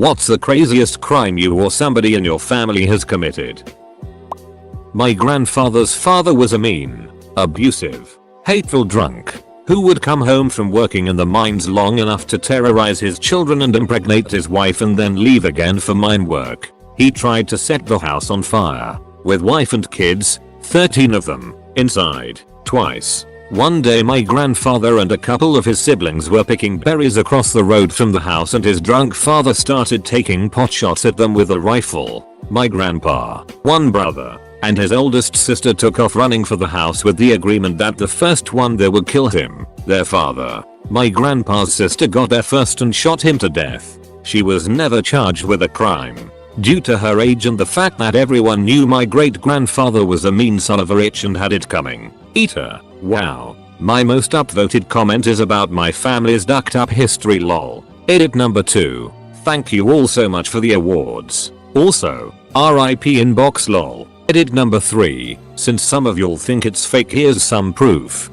What's the craziest crime you or somebody in your family has committed? My grandfather's father was a mean, abusive, hateful drunk who would come home from working in the mines long enough to terrorize his children and impregnate his wife and then leave again for mine work. He tried to set the house on fire, with wife and kids, 13 of them, inside, twice. One day my grandfather and a couple of his siblings were picking berries across the road from the house and his drunk father started taking potshots at them with a rifle. My grandpa, one brother, and his oldest sister took off running for the house with the agreement that the first one there would kill him, their father. My grandpa's sister got there first and shot him to death. She was never charged with a crime, due to her age and the fact that everyone knew my great grandfather was a mean son of a bitch and had it coming. Eater. Wow. My most upvoted comment is about my family's ducked up history lol. Edit number 2. Thank you all so much for the awards. Also, RIP inbox lol. Edit number 3. Since some of y'all think it's fake, here's some proof.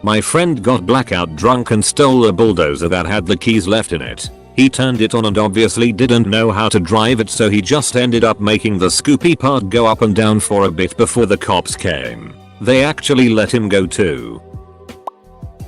My friend got blackout drunk and stole a bulldozer that had the keys left in it. He turned it on and obviously didn't know how to drive it, so he just ended up making the scoopy part go up and down for a bit before the cops came. They actually let him go too.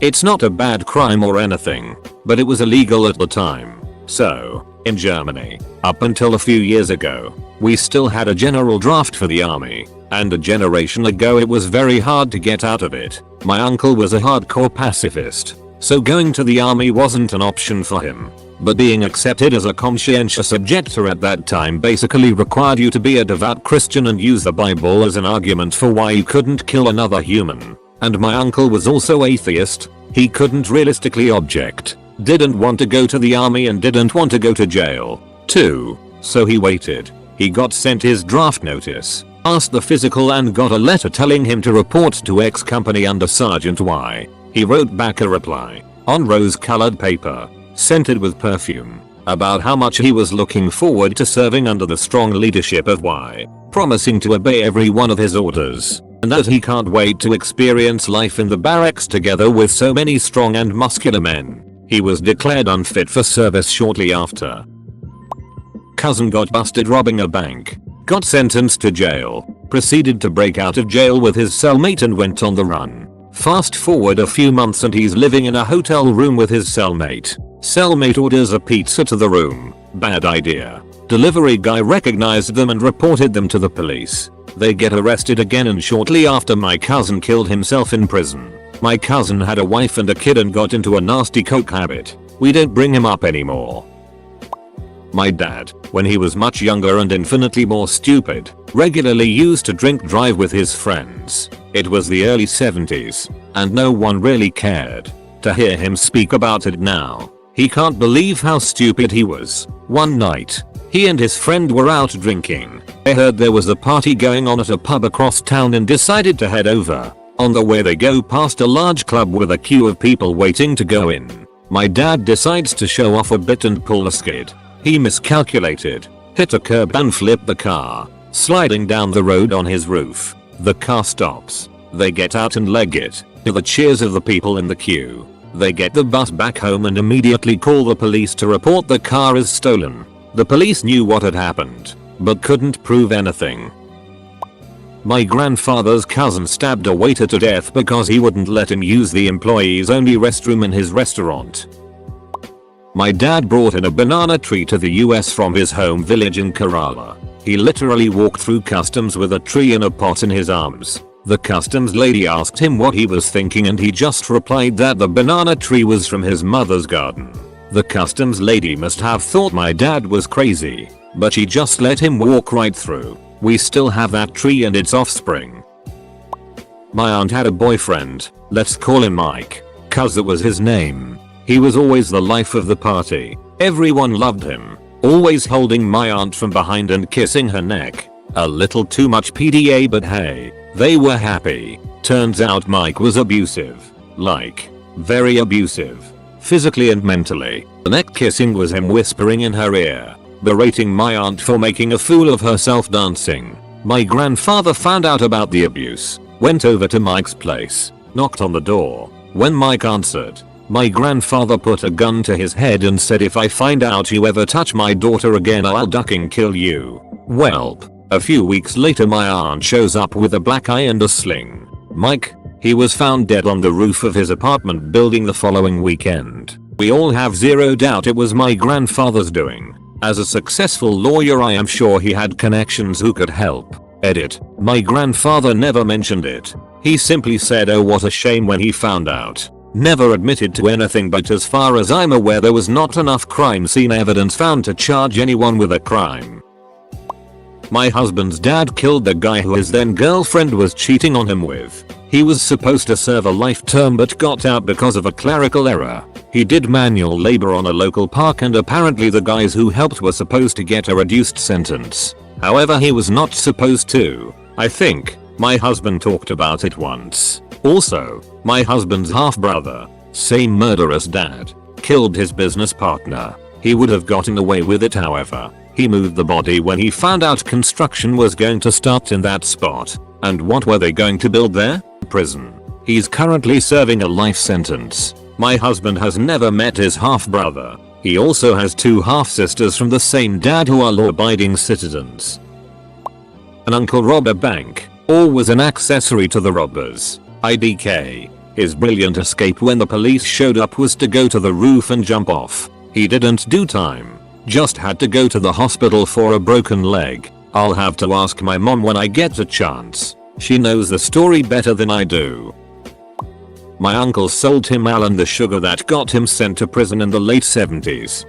It's not a bad crime or anything, but it was illegal at the time. So, in Germany, up until a few years ago, we still had a general draft for the army, and a generation ago it was very hard to get out of it. My uncle was a hardcore pacifist, so going to the army wasn't an option for him. But being accepted as a conscientious objector at that time basically required you to be a devout Christian and use the Bible as an argument for why you couldn't kill another human. And my uncle was also atheist. He couldn't realistically object, didn't want to go to the army and didn't want to go to jail, too. So he waited. He got sent his draft notice, passed the physical and got a letter telling him to report to X company under Sergeant Y. He wrote back a reply, on rose-colored paper, scented with perfume, about how much he was looking forward to serving under the strong leadership of Y, promising to obey every one of his orders, and that he can't wait to experience life in the barracks together with so many strong and muscular men. He was declared unfit for service shortly after. Cousin got busted robbing a bank, got sentenced to jail, proceeded to break out of jail with his cellmate and went on the run. Fast forward a few months and he's living in a hotel room with his cellmate. Cellmate orders a pizza to the room. Bad idea. Delivery guy recognized them and reported them to the police. They get arrested again and shortly after my cousin killed himself in prison. My cousin had a wife and a kid and got into a nasty coke habit. We don't bring him up anymore. My dad, when he was much younger and infinitely more stupid, regularly used to drink drive with his friends. It was the early 70s, and no one really cared. To hear him speak about it now, he can't believe how stupid he was. One night, he and his friend were out drinking. They heard there was a party going on at a pub across town and decided to head over. On the way they go past a large club with a queue of people waiting to go in. My dad decides to show off a bit and pull a skid. He miscalculated, hit a curb and flipped the car, sliding down the road on his roof. The car stops. They get out and leg it, to the cheers of the people in the queue. They get the bus back home and immediately call the police to report the car is stolen. The police knew what had happened, but couldn't prove anything. My grandfather's cousin stabbed a waiter to death because he wouldn't let him use the employees only restroom in his restaurant. My dad brought in a banana tree to the US from his home village in Kerala. He literally walked through customs with a tree in a pot in his arms. The customs lady asked him what he was thinking and he just replied that the banana tree was from his mother's garden. The customs lady must have thought my dad was crazy, but she just let him walk right through. We still have that tree and its offspring. My aunt had a boyfriend, let's call him Mike, cause that was his name. He was always the life of the party. Everyone loved him, always holding my aunt from behind and kissing her neck. A little too much PDA, but hey, they were happy. Turns out Mike was abusive. Like, very abusive. Physically and mentally. The neck kissing was him whispering in her ear, berating my aunt for making a fool of herself dancing. My grandfather found out about the abuse, went over to Mike's place, knocked on the door. When Mike answered, My grandfather put a gun to his head and said, if I find out you ever touch my daughter again, I'll ducking kill you. Welp. A few weeks later my aunt shows up with a black eye and a sling. Mike. He was found dead on the roof of his apartment building the following weekend. We all have zero doubt it was my grandfather's doing. As a successful lawyer I am sure he had connections who could help. Edit. My grandfather never mentioned it. He simply said oh what a shame when he found out. Never admitted to anything, but as far as I'm aware there was not enough crime scene evidence found to charge anyone with a crime. My husband's dad killed the guy who his then girlfriend was cheating on him with. He was supposed to serve a life term but got out because of a clerical error. He did manual labor on a local park and apparently the guys who helped were supposed to get a reduced sentence. However, he was not supposed to. I think my husband talked about it once. Also, my husband's half-brother, same murderous dad, killed his business partner. He would have gotten away with it, however. He moved the body when he found out construction was going to start in that spot. And what were they going to build there? Prison. He's currently serving a life sentence. My husband has never met his half-brother. He also has 2 half-sisters from the same dad who are law-abiding citizens. An uncle robbed a bank, or was an accessory to the robbers. IDK. His brilliant escape when the police showed up was to go to the roof and jump off. He didn't do time. Just had to go to the hospital for a broken leg. I'll have to ask my mom when I get a chance. She knows the story better than I do. My uncle sold Tim Allen the sugar that got him sent to prison in the late 70s.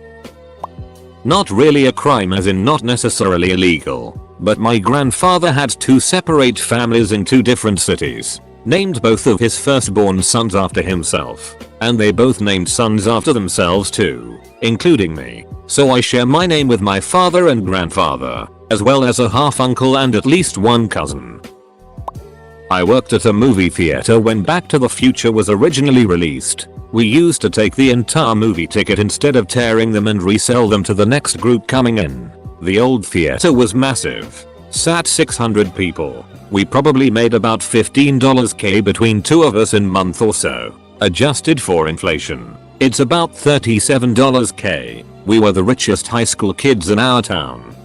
Not really a crime, as in not necessarily illegal, but my grandfather had 2 separate families in 2 different cities. Named both of his firstborn sons after himself. And they both named sons after themselves too, including me. So I share my name with my father and grandfather, as well as a half uncle and at least 1 cousin. I worked at a movie theater when Back to the Future was originally released. We used to take the entire movie ticket instead of tearing them and resell them to the next group coming in. The old theater was massive. Sat 600 people. We probably made about $15k between 2 of us in month or so. Adjusted for inflation, it's about $37k. We were the richest high school kids in our town.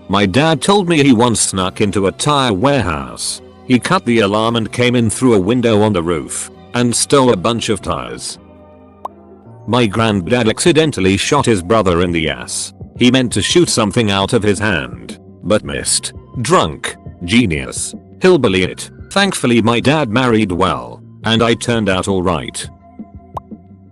My dad told me he once snuck into a tire warehouse. He cut the alarm and came in through a window on the roof and stole a bunch of tires. My granddad accidentally shot his brother in the ass. He meant to shoot something out of his hand, but missed. Drunk. Genius. Hillbilly it. Thankfully my dad married well, and I turned out alright.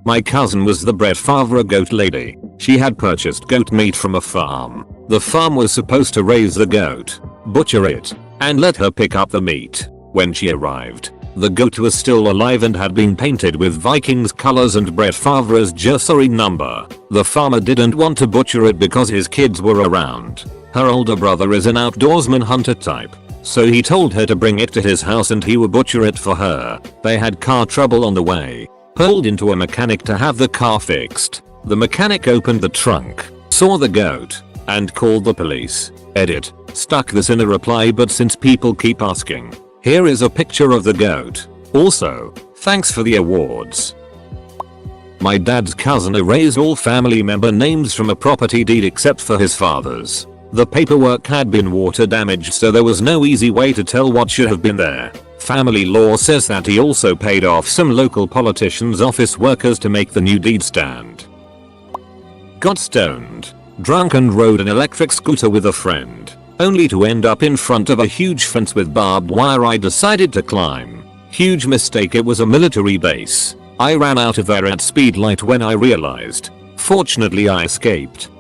My cousin was the Brett Favre goat lady. She had purchased goat meat from a farm. The farm was supposed to raise the goat, butcher it, and let her pick up the meat. When she arrived, the goat was still alive and had been painted with Vikings colors and Brett Favre's jersey number. The farmer didn't want to butcher it because his kids were around. Her older brother is an outdoorsman hunter type, so he told her to bring it to his house and he would butcher it for her. They had car trouble on the way. Pulled into a mechanic to have the car fixed. The mechanic opened the trunk, saw the goat, and called the police. Edit. Stuck this in a reply, but since people keep asking, here is a picture of the goat. Also, thanks for the awards. My dad's cousin erased all family member names from a property deed except for his father's. The paperwork had been water damaged, so there was no easy way to tell what should have been there. Family law says that he also paid off some local politicians' office workers to make the new deed stand. Got stoned, drunk and rode an electric scooter with a friend, only to end up in front of a huge fence with barbed wire I decided to climb. Huge mistake, it was a military base. I ran out of there at speed light when I realized. Fortunately I escaped.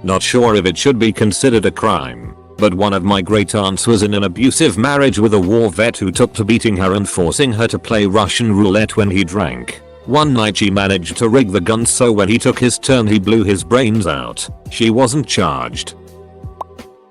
Not sure if it should be considered a crime, but one of my great aunts was in an abusive marriage with a war vet who took to beating her and forcing her to play Russian roulette when he drank. One night she managed to rig the gun so when he took his turn he blew his brains out. She wasn't charged.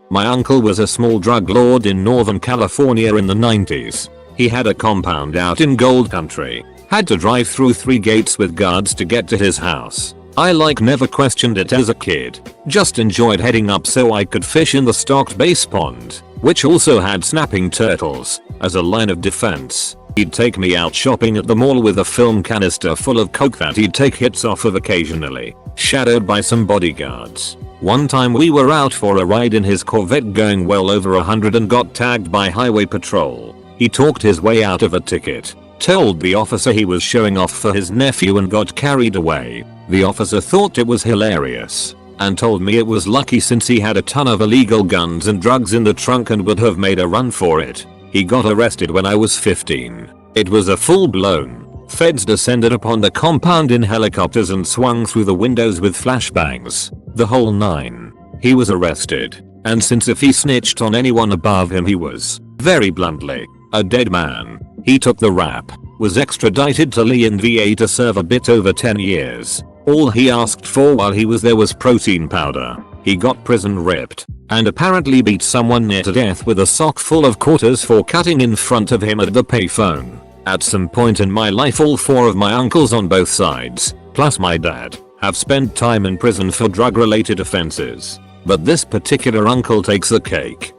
My uncle was a small drug lord in Northern California in the 90s. He had a compound out in Gold Country. Had to drive through 3 gates with guards to get to his house. I never questioned it as a kid. Just enjoyed heading up so I could fish in the stocked base pond, which also had snapping turtles, as a line of defense. He'd take me out shopping at the mall with a film canister full of coke that he'd take hits off of occasionally, shadowed by some bodyguards. One time we were out for a ride in his Corvette going well over 100 and got tagged by highway patrol. He talked his way out of a ticket, told the officer he was showing off for his nephew and got carried away. The officer thought it was hilarious and told me it was lucky since he had a ton of illegal guns and drugs in the trunk and would have made a run for it. He got arrested when I was 15. It was a full-blown. Feds descended upon the compound in helicopters and swung through the windows with flashbangs. The whole nine. He was arrested, and since if he snitched on anyone above him he was, very bluntly, a dead man. He took the rap, was extradited to Lee in VA to serve a bit over 10 years. All he asked for while he was there was protein powder. He got prison ripped, and apparently beat someone near to death with a sock full of quarters for cutting in front of him at the payphone. At some point in my life all 4 of my uncles on both sides, plus my dad, have spent time in prison for drug-related offenses. But this particular uncle takes the cake.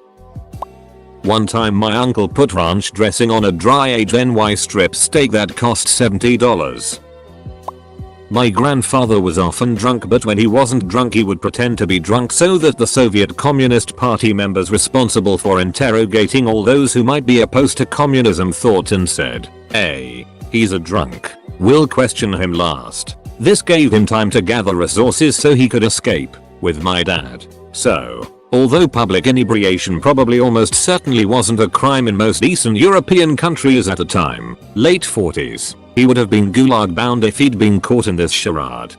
One time my uncle put ranch dressing on a dry-aged NY strip steak that cost $70. My grandfather was often drunk, but when he wasn't drunk he would pretend to be drunk so that the Soviet Communist Party members responsible for interrogating all those who might be opposed to communism thought and said, "Hey, he's a drunk. We'll question him last." This gave him time to gather resources so he could escape with my dad. So, although public inebriation probably almost certainly wasn't a crime in most Eastern European countries at the time, late 40s, he would have been gulag bound if he'd been caught in this charade.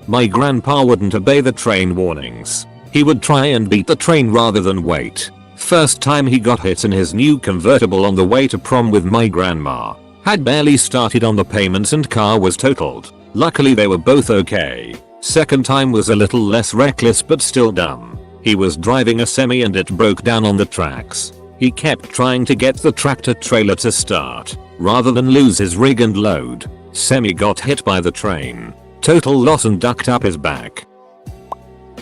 My grandpa wouldn't obey the train warnings. He would try and beat the train rather than wait. First time he got hit in his new convertible on the way to prom with my grandma. Had barely started on the payments and car was totaled. Luckily they were both okay. Second time was a little less reckless but still dumb. He was driving a semi and it broke down on the tracks. He kept trying to get the tractor trailer to start, rather than lose his rig and load. Semi got hit by the train. Total loss and ducked up his back.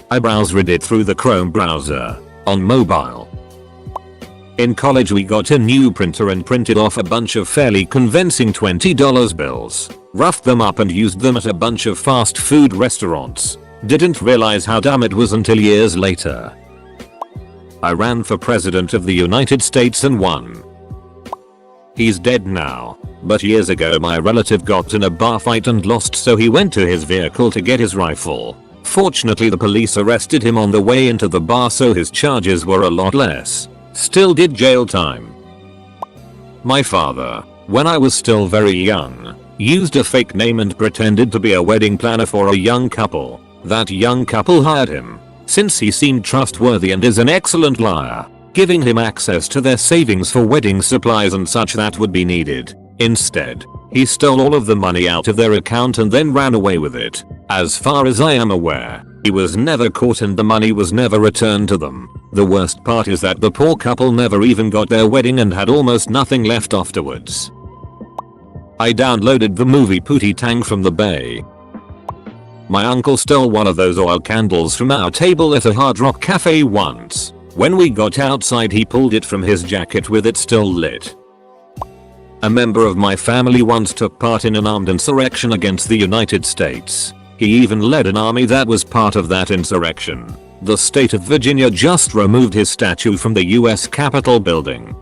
I browse Reddit through the Chrome browser. On mobile. In college we got a new printer and printed off a bunch of fairly convincing $20 bills. Roughed them up and used them at a bunch of fast food restaurants. Didn't realize how dumb it was until years later. I ran for president of the United States and won. He's dead now, but years ago my relative got in a bar fight and lost, so he went to his vehicle to get his rifle. Fortunately the police arrested him on the way into the bar, so his charges were a lot less. Still did jail time. My father, when I was still very young, used a fake name and pretended to be a wedding planner for a young couple. That young couple hired him, since he seemed trustworthy and is an excellent liar, giving him access to their savings for wedding supplies and such that would be needed. Instead, he stole all of the money out of their account and then ran away with it. As far as I am aware, he was never caught and the money was never returned to them. The worst part is that the poor couple never even got their wedding and had almost nothing left afterwards. I downloaded the movie Pootie Tang from the Bay. My uncle stole one of those oil candles from our table at a Hard Rock cafe once. When we got outside he pulled it from his jacket with it still lit. A member of my family once took part in an armed insurrection against the United States. He even led an army that was part of that insurrection. The state of Virginia just removed his statue from the US Capitol building.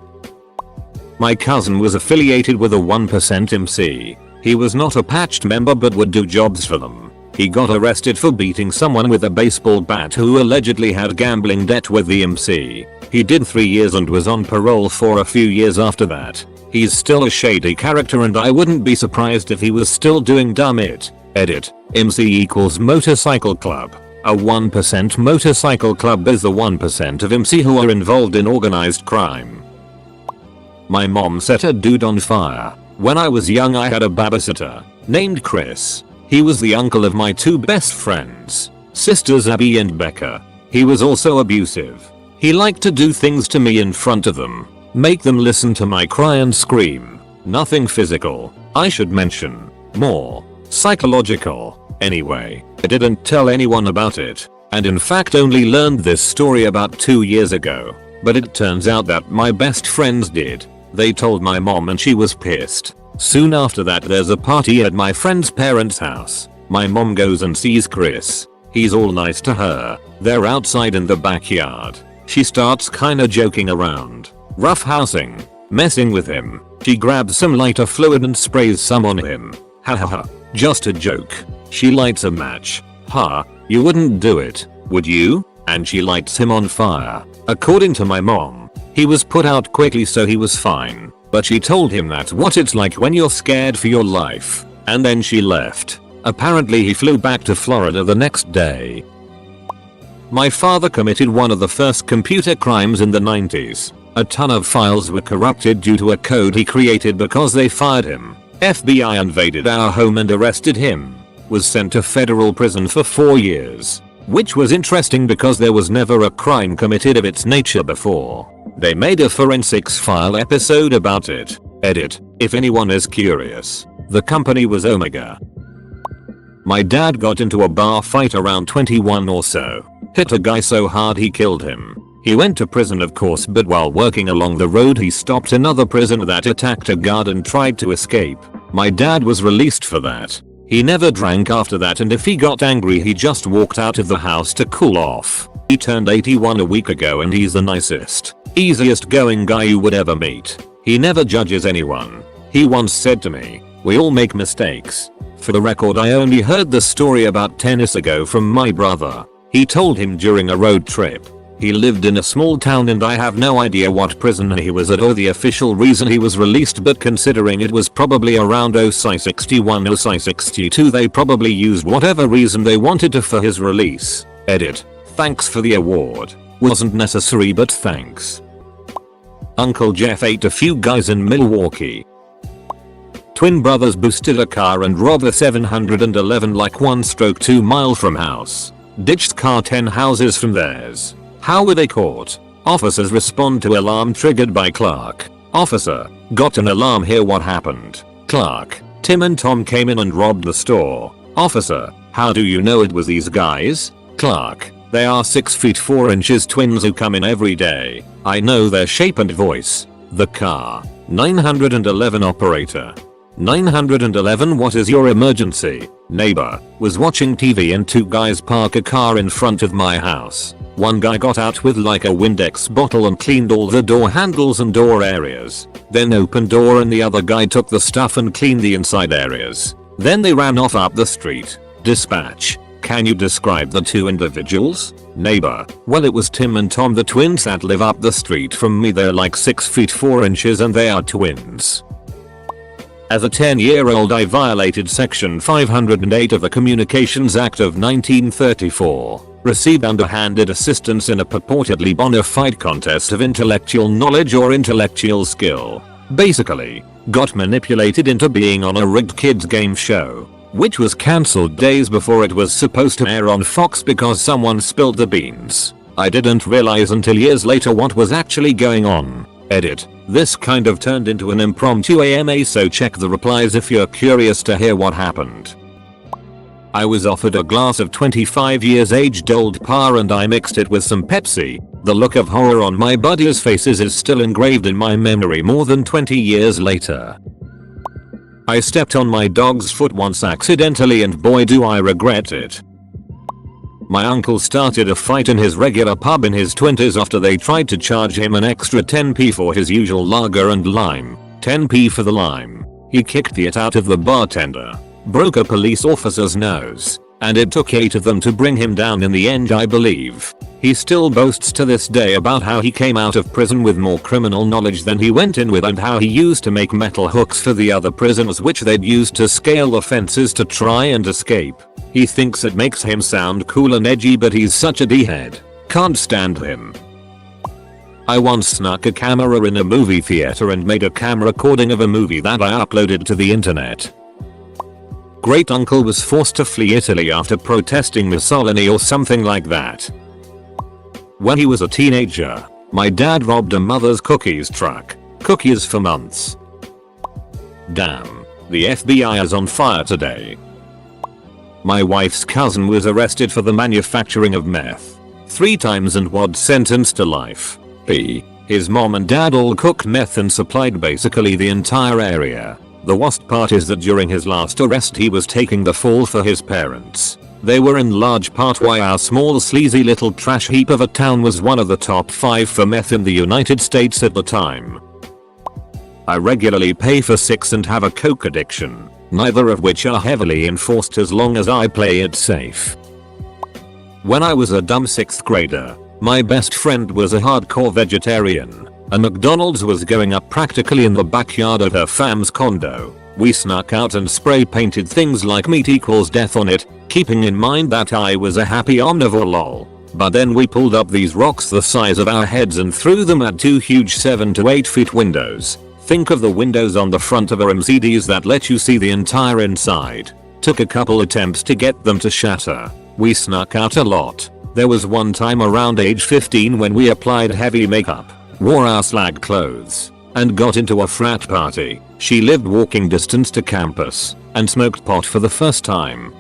My cousin was affiliated with a 1% MC. He was not a patched member but would do jobs for them. He got arrested for beating someone with a baseball bat who allegedly had gambling debt with the MC. He did 3 years and was on parole for a few years after that. He's still a shady character and I wouldn't be surprised if he was still doing dumb it. Edit. MC equals motorcycle club. A 1% motorcycle club is the 1% of MC who are involved in organized crime. My mom set a dude on fire. When I was young I had a babysitter named Chris. He was the uncle of my 2 best friends, sisters Abby and Becca. He was also abusive. He liked to do things to me in front of them, make them listen to my cry and scream. Nothing physical, I should mention. More psychological. Anyway, I didn't tell anyone about it, and in fact only learned this story about 2 years ago. But it turns out that my best friends did. They told my mom and she was pissed. Soon after that there's a party at my friend's parents' house. My mom goes and sees Chris. He's all nice to her. They're outside in the backyard. She starts kinda joking around, roughhousing, messing with him. She grabs some lighter fluid and sprays some on him. Ha ha ha, just a joke. She lights a match. Ha, you wouldn't do it, would you? And she lights him on fire. According to my mom, he was put out quickly so he was fine, but she told him that's what it's like when you're scared for your life, and then she left. Apparently he flew back to Florida the next day. My father committed one of the first computer crimes in the 90s. A ton of files were corrupted due to a code he created because they fired him. FBI invaded our home and arrested him. Was sent to federal prison for 4 years. Which was interesting because there was never a crime committed of its nature before. They made a forensics file episode about it. Edit, if anyone is curious. The company was Omega. My dad got into a bar fight around 21 or so. Hit a guy so hard he killed him. He went to prison of course, but while working along the road he stopped another prisoner that attacked a guard and tried to escape. My dad was released for that. He never drank after that, and if he got angry he just walked out of the house to cool off. He turned 81 a week ago and he's the nicest, easiest going guy you would ever meet. He never judges anyone. He once said to me, "We all make mistakes." For the record, I only heard the story about tennis ago from my brother. He told him during a road trip. He lived in a small town and I have no idea what prison he was at or the official reason he was released, but considering it was probably around OSI 61 OSI 62, they probably used whatever reason they wanted to for his release. Edit. Thanks for the award. Wasn't necessary but thanks. Uncle Jeff ate a few guys in Milwaukee. Twin brothers boosted a car and robbed a 711 like 1/2 mile from house. Ditched car 10 houses from theirs. How were they caught? Officers respond to alarm triggered by Clark. Officer, got an alarm here, what happened? Clark, Tim and Tom came in and robbed the store. Officer, how do you know it was these guys? Clark, they are 6 feet 4 inches twins who come in every day. I know their shape and voice. The car. 911 operator. 911, what is your emergency? Neighbor, was watching TV and 2 guys park a car in front of my house. One guy got out with like a Windex bottle and cleaned all the door handles and door areas. Then opened door and the other guy took the stuff and cleaned the inside areas. Then they ran off up the street. Dispatch, can you describe the 2 individuals? Neighbor, well it was Tim and Tom, the twins that live up the street from me. They're like 6 feet 4 inches and they are twins. As a 10-year-old I violated section 508 of the Communications Act of 1934. Received underhanded assistance in a purportedly bona fide contest of intellectual knowledge or intellectual skill. Basically, got manipulated into being on a rigged kids game show, which was cancelled days before it was supposed to air on Fox because someone spilled the beans. I didn't realize until years later what was actually going on. Edit. This kind of turned into an impromptu AMA, so check the replies if you're curious to hear what happened. I was offered a glass of 25 years aged Old Par and I mixed it with some Pepsi. The look of horror on my buddies' faces is still engraved in my memory more than 20 years later. I stepped on my dog's foot once accidentally and boy do I regret it. My uncle started a fight in his regular pub in his 20s after they tried to charge him an extra 10p for his usual lager and lime. 10p for the lime. He kicked it out of the bartender. Broke a police officer's nose, and it took 8 of them to bring him down in the end, I believe. He still boasts to this day about how he came out of prison with more criminal knowledge than he went in with and how he used to make metal hooks for the other prisoners which they'd use to scale the fences to try and escape. He thinks it makes him sound cool and edgy, but he's such a d-head. Can't stand him. I once snuck a camera in a movie theater and made a camera recording of a movie that I uploaded to the internet. Great uncle was forced to flee Italy after protesting Mussolini or something like that. When he was a teenager, my dad robbed a mother's cookies truck. Cookies for months. Damn, the FBI is on fire today. My wife's cousin was arrested for the manufacturing of meth 3 times and was sentenced to life. He His mom and dad all cooked meth and supplied basically the entire area. The worst part is that during his last arrest he was taking the fall for his parents. They were in large part why our small sleazy little trash heap of a town was one of the top 5 for meth in the United States at the time. I regularly pay for 6 and have a coke addiction, neither of which are heavily enforced as long as I play it safe. When I was a dumb 6th grader, my best friend was a hardcore vegetarian. A McDonald's was going up practically in the backyard of her fam's condo. We snuck out and spray painted things like meat equals death on it, keeping in mind that I was a happy omnivore lol. But then we pulled up these rocks the size of our heads and threw them at 2 huge 7 to 8 feet windows. Think of the windows on the front of our MCDs that let you see the entire inside. Took a couple attempts to get them to shatter. We snuck out a lot. There was one time around age 15 when we applied heavy makeup, wore our slag clothes, and got into a frat party. She lived walking distance to campus and smoked pot for the first time.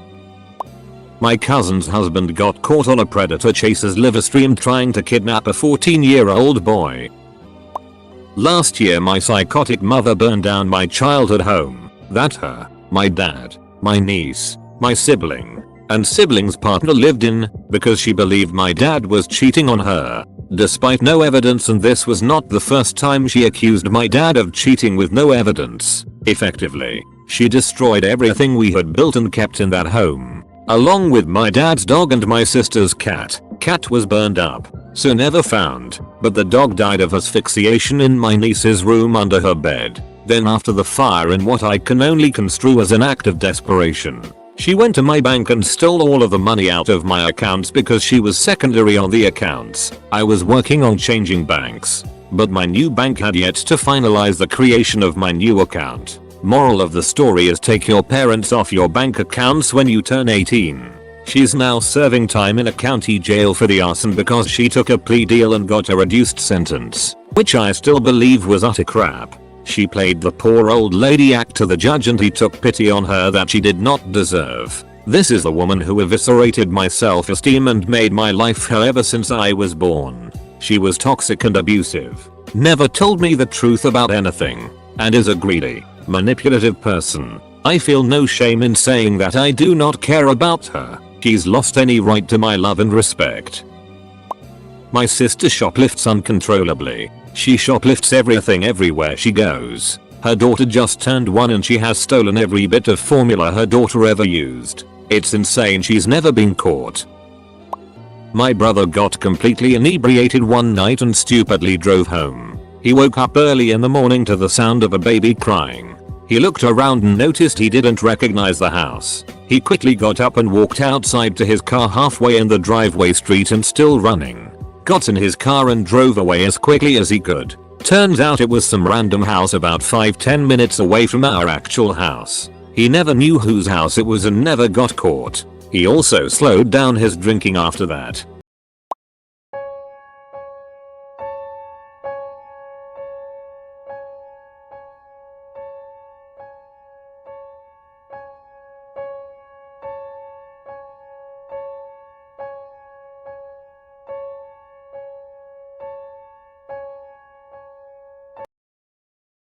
My cousin's husband got caught on a predator chaser's live stream trying to kidnap a 14-year-old boy. Last year my psychotic mother burned down my childhood home. That her, my dad, my niece, my sibling, and sibling's partner lived in because she believed my dad was cheating on her. Despite no evidence, and this was not the first time she accused my dad of cheating with no evidence. Effectively, she destroyed everything we had built and kept in that home, along with my dad's dog and my sister's cat. Cat was burned up, so never found, but the dog died of asphyxiation in my niece's room under her bed. Then after the fire, in what I can only construe as an act of desperation, she went to my bank and stole all of the money out of my accounts because she was secondary on the accounts. I was working on changing banks, but my new bank had yet to finalize the creation of my new account. Moral of the story is take your parents off your bank accounts when you turn 18. She's now serving time in a county jail for the arson because she took a plea deal and got a reduced sentence, which I still believe was utter crap. She played the poor old lady act to the judge and he took pity on her that she did not deserve. This is the woman who eviscerated my self-esteem and made my life hell ever since I was born. She was toxic and abusive, never told me the truth about anything, and is a greedy, manipulative person. I feel no shame in saying that I do not care about her. She's lost any right to my love and respect. My sister shoplifts uncontrollably. She shoplifts everything everywhere she goes. Her daughter just turned 1 and she has stolen every bit of formula her daughter ever used. It's insane she's never been caught. My brother got completely inebriated one night and stupidly drove home. He woke up early in the morning to the sound of a baby crying. He looked around and noticed he didn't recognize the house. He quickly got up and walked outside to his car halfway in the driveway street and still running. Got in his car and drove away as quickly as he could. Turns out it was some random house about 5-10 minutes away from our actual house. He never knew whose house it was and never got caught. He also slowed down his drinking after that.